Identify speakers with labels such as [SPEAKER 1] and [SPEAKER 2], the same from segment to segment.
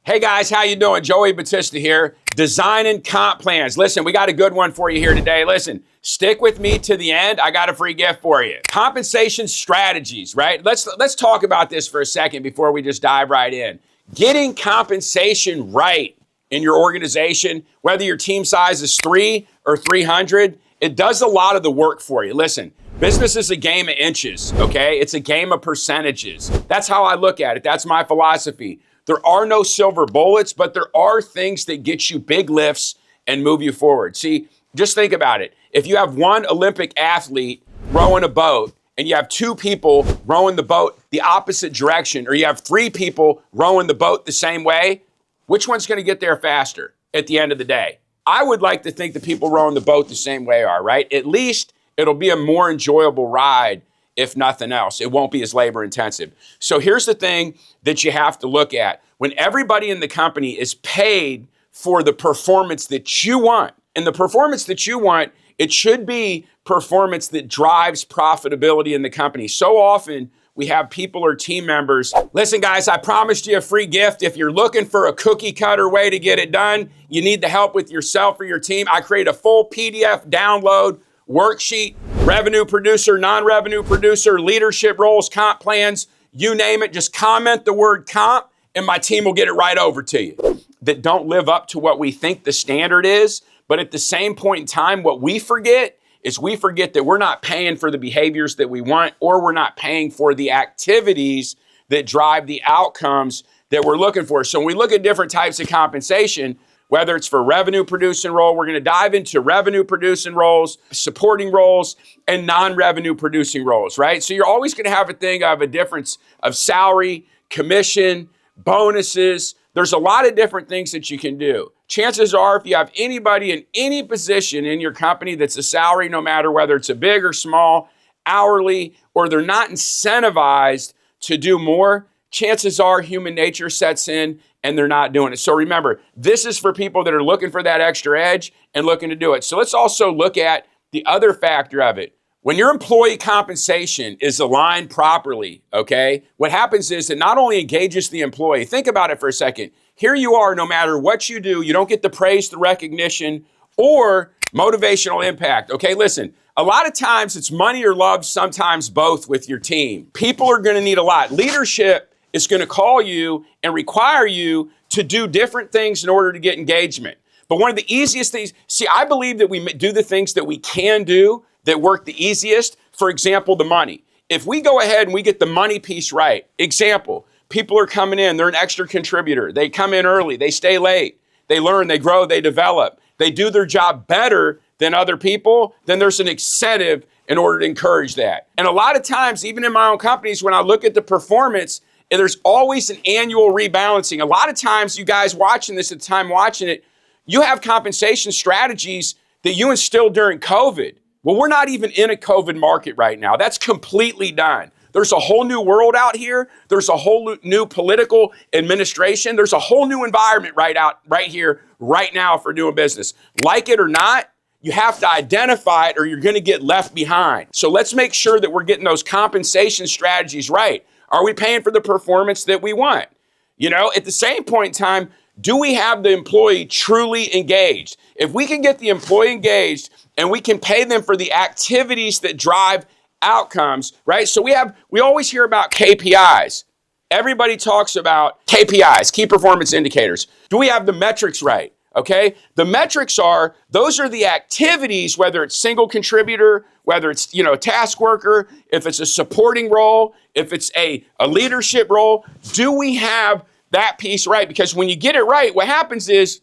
[SPEAKER 1] Hey guys, how you doing? Joey Batista here, designing comp plans. Listen, we got a good one for you here today. Listen, stick with me to the end. I got a free gift for you. Compensation strategies, right? Let's talk about this for a second before we just dive right in. Getting compensation right in your organization, whether your team size is 3 or 300, it does a lot of the work for you. Listen, business is a game of inches, okay? It's a game of percentages. That's how I look at it. That's my philosophy. There are no silver bullets, but there are things that get you big lifts and move you forward. See, just think about it. If you have one Olympic athlete rowing a boat and you have 2 people rowing the boat the opposite direction, or you have 3 people rowing the boat the same way, which one's going to get there faster at the end of the day? I would like to think the people rowing the boat the same way are, right? At least it'll be a more enjoyable ride. If nothing else, it won't be as labor intensive. So here's the thing that you have to look at. When everybody in the company is paid for the performance that you want, and the performance that you want, it should be performance that drives profitability in the company. So often we have people or team members. Listen, guys, I promised you a free gift. If you're looking for a cookie cutter way to get it done, you need the help with yourself or your team. I create a full PDF download worksheet, revenue producer, non-revenue producer, leadership roles, comp plans, you name it. Just comment the word comp and my team will get it right over to you. That don't live up to what we think the standard is, but at the same point in time, what we forget is we forget that we're not paying for the behaviors that we want, or we're not paying for the activities that drive the outcomes that we're looking for. So when we look at different types of compensation, whether it's for revenue producing role, we're going to dive into revenue producing roles, supporting roles, and non-revenue producing roles, right? So you're always going to have a thing of a difference of salary, commission, bonuses. There's a lot of different things that you can do. Chances are, if you have anybody in any position in your company that's a salary, no matter whether it's a big or small, hourly, or they're not incentivized to do more, chances are human nature sets in and they're not doing it. So remember, this is for people that are looking for that extra edge and looking to do it. So let's also look at the other factor of it. When your employee compensation is aligned properly, okay, what happens is it not only engages the employee. Think about it for a second. Here you are, no matter what you do, you don't get the praise, the recognition, or motivational impact. Okay, listen, a lot of times it's money or love, sometimes both with your team. People are going to need a lot. Leadership is going to call you and require you to do different things in order to get engagement. But one of the easiest things, I believe that we do the things that we can do that work the easiest. For example, the money. If we go ahead and we get the money piece right, example, people are coming in, they're an extra contributor. They come in early, they stay late, they learn, they grow, they develop, they do their job better than other people, then there's an incentive in order to encourage that. And a lot of times, even in my own companies, when I look at the performance, and there's always an annual rebalancing. A lot of times, you guys watching this at the time watching it, you have compensation strategies that you instilled during COVID. Well, we're not even in a COVID market right now. That's completely done. There's a whole new world out here. There's a whole new political administration. There's a whole new environment right here, right now for doing business. Like it or not, you have to identify it or you're going to get left behind. So let's make sure that we're getting those compensation strategies right. Are we paying for the performance that we want? You know, at the same point in time, do we have the employee truly engaged? If we can get the employee engaged and we can pay them for the activities that drive outcomes, right? So we always hear about KPIs. Everybody talks about KPIs, key performance indicators. Do we have the metrics right? Okay, the metrics those are the activities, whether it's single contributor, whether it's, a task worker, if it's a supporting role, if it's a leadership role, do we have that piece right? Because when you get it right, what happens is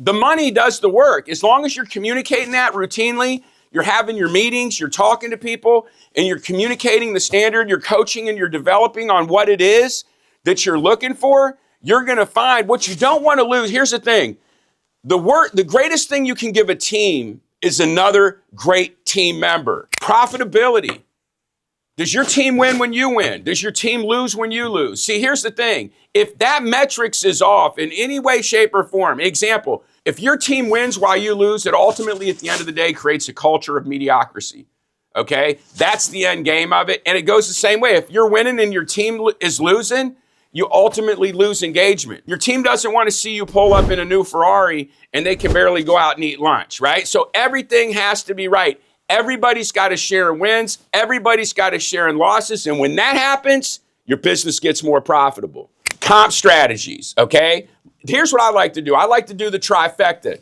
[SPEAKER 1] the money does the work. As long as you're communicating that routinely, you're having your meetings, you're talking to people, and you're communicating the standard, you're coaching and you're developing on what it is that you're looking for, you're going to find what you don't want to lose. Here's the thing. The greatest thing you can give a team is another great team member. Profitability. Does your team win when you win? Does your team lose when you lose? See, here's the thing. If that metrics is off in any way, shape, or form, example, if your team wins while you lose, it ultimately at the end of the day creates a culture of mediocrity. Okay? That's the end game of it. And it goes the same way. If you're winning and your team is losing, you ultimately lose engagement. Your team doesn't want to see you pull up in a new Ferrari and they can barely go out and eat lunch, right? So everything has to be right. Everybody's got to share in wins. Everybody's got to share in losses. And when that happens, your business gets more profitable. Comp strategies, okay? Here's what I like to do. I like to do the trifecta: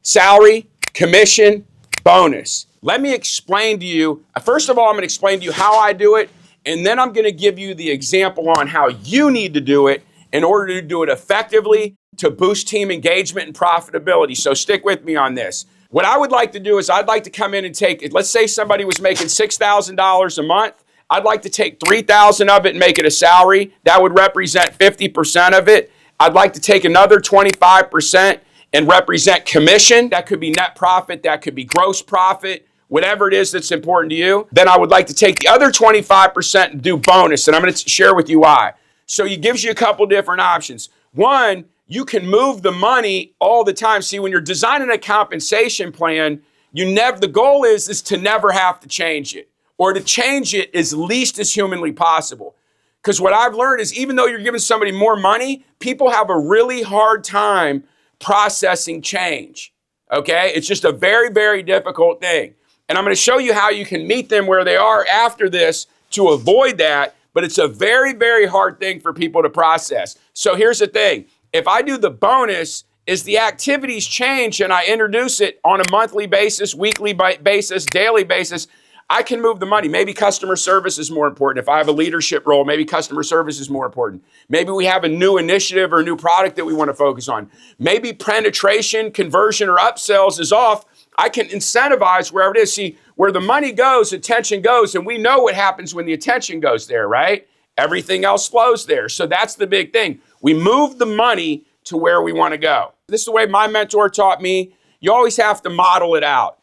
[SPEAKER 1] salary, commission, bonus. Let me explain to you. First of all, I'm going to explain to you how I do it, and then I'm going to give you the example on how you need to do it in order to do it effectively to boost team engagement and profitability. So stick with me on this. What I would like to do is I'd like to come in and take it. Let's say somebody was making $6,000 a month. I'd like to take $3,000 of it and make it a salary. That would represent 50% of it. I'd like to take another 25% and represent commission. That could be net profit. That could be gross profit, whatever it is that's important to you. Then I would like to take the other 25% and do bonus. And I'm going to share with you why. So it gives you a couple different options. One, you can move the money all the time. See, when you're designing a compensation plan, the goal is to never have to change it, or to change it as least as humanly possible. Because what I've learned is even though you're giving somebody more money, people have a really hard time processing change, okay? It's just a very, very difficult thing. And I'm going to show you how you can meet them where they are after this to avoid that, but it's a very, very hard thing for people to process. So here's the thing. If I do the bonus, is the activities change and I introduce it on a monthly basis, weekly basis, daily basis, I can move the money. Maybe customer service is more important. If I have a leadership role, maybe customer service is more important. Maybe we have a new initiative or a new product that we want to focus on. Maybe penetration, conversion, or upsells is off. I can incentivize wherever it is. See, where the money goes, attention goes, and we know what happens when the attention goes there, right? Everything else flows there. So that's the big thing. We move the money to where we want to go. This is the way my mentor taught me. You always have to model it out.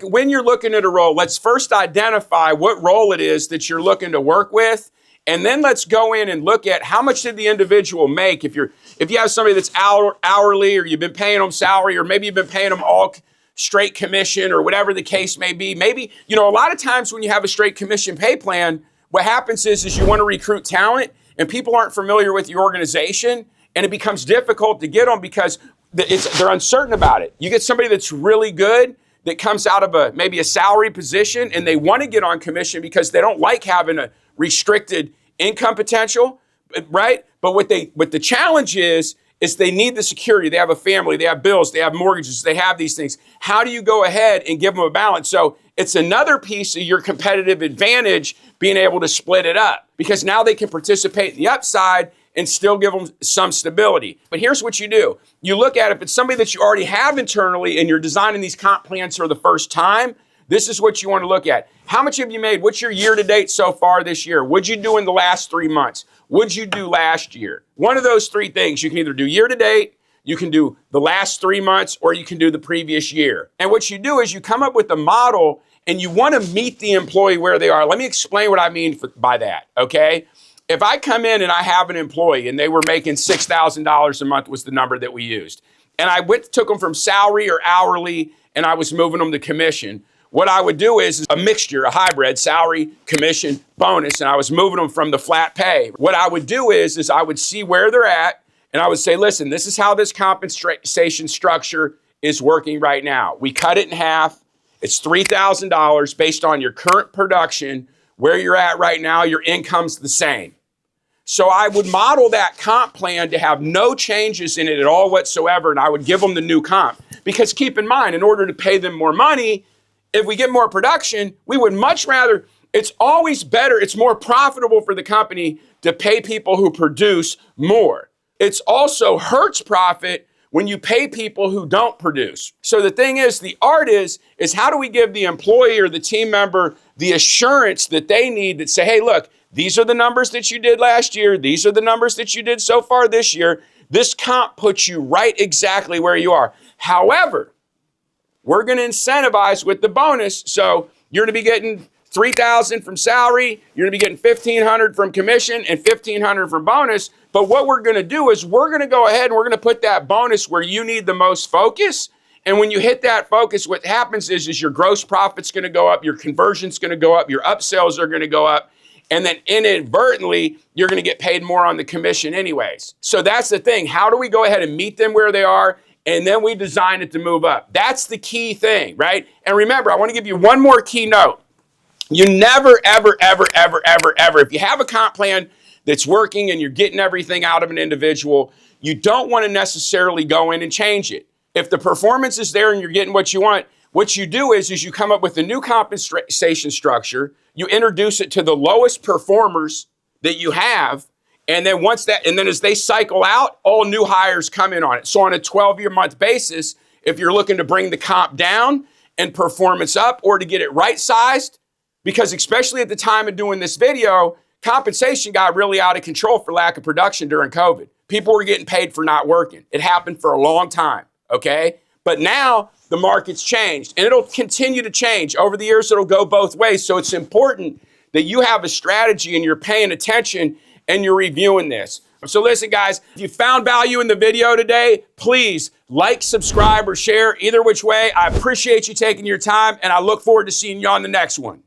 [SPEAKER 1] When you're looking at a role, let's first identify what role it is that you're looking to work with. And then let's go in and look at how much did the individual make. If you have somebody that's hourly, or you've been paying them salary, or maybe you've been paying them all straight commission, or whatever the case may be. Maybe, a lot of times when you have a straight commission pay plan, what happens is you want to recruit talent and people aren't familiar with your organization, and it becomes difficult to get them because they're uncertain about it. You get somebody that's really good that comes out of maybe a salary position, and they want to get on commission because they don't like having a restricted income potential, right? But what the challenge is they need the security. They have a family, they have bills, they have mortgages, they have these things. How do you go ahead and give them a balance? So it's another piece of your competitive advantage being able to split it up, because now they can participate in the upside and still give them some stability. But here's what you do. You look at if it's somebody that you already have internally and you're designing these comp plans for the first time, this is what you want to look at. How much have you made? What's your year to date so far this year? What'd you do in the last 3 months? What'd you do last year? One of those three things. You can either do year to date, you can do the last 3 months, or you can do the previous year. And what you do is you come up with a model and you want to meet the employee where they are. Let me explain what I mean by that, okay? If I come in and I have an employee and they were making $6,000 a month was the number that we used, and I took them from salary or hourly and I was moving them to commission, what I would do is a mixture, a hybrid, salary, commission, bonus, and I was moving them from the flat pay. What I would do is I would see where they're at, and I would say, listen, this is how this compensation structure is working right now. We cut it in half. It's $3,000 based on your current production. Where you're at right now, your income's the same. So I would model that comp plan to have no changes in it at all whatsoever, and I would give them the new comp. Because keep in mind, in order to pay them more money, if we get more production, we would much rather, it's always better, it's more profitable for the company to pay people who produce more. It's also hurts profit when you pay people who don't produce. So the thing is, the art is how do we give the employee or the team member the assurance that they need that say, hey, look, these are the numbers that you did last year. These are the numbers that you did so far this year. This comp puts you right exactly where you are. However, we're going to incentivize with the bonus. So you're going to be getting $3,000 from salary. You're going to be getting $1,500 from commission and $1,500 from bonus. But what we're going to do is we're going to go ahead and we're going to put that bonus where you need the most focus. And when you hit that focus, what happens is your gross profit's going to go up, your conversion's going to go up, your upsells are going to go up. And then inadvertently, you're going to get paid more on the commission anyways. So that's the thing. How do we go ahead and meet them where they are? And then we design it to move up. That's the key thing, right? And remember, I want to give you one more key note. You never, ever, ever, ever, ever, ever, if you have a comp plan that's working and you're getting everything out of an individual, you don't want to necessarily go in and change it. If the performance is there and you're getting what you want, what you do is you come up with a new compensation structure, you introduce it to the lowest performers that you have, and then as they cycle out, all new hires come in on it. So on a 12-month basis, if you're looking to bring the comp down and performance up or to get it right-sized, because especially at the time of doing this video, compensation got really out of control for lack of production during COVID. People were getting paid for not working. It happened for a long time, okay? But now the market's changed, and it'll continue to change. Over the years, it'll go both ways. So it's important that you have a strategy and you're paying attention and you're reviewing this. So listen, guys, if you found value in the video today, please like, subscribe, or share. Either which way, I appreciate you taking your time, and I look forward to seeing you on the next one.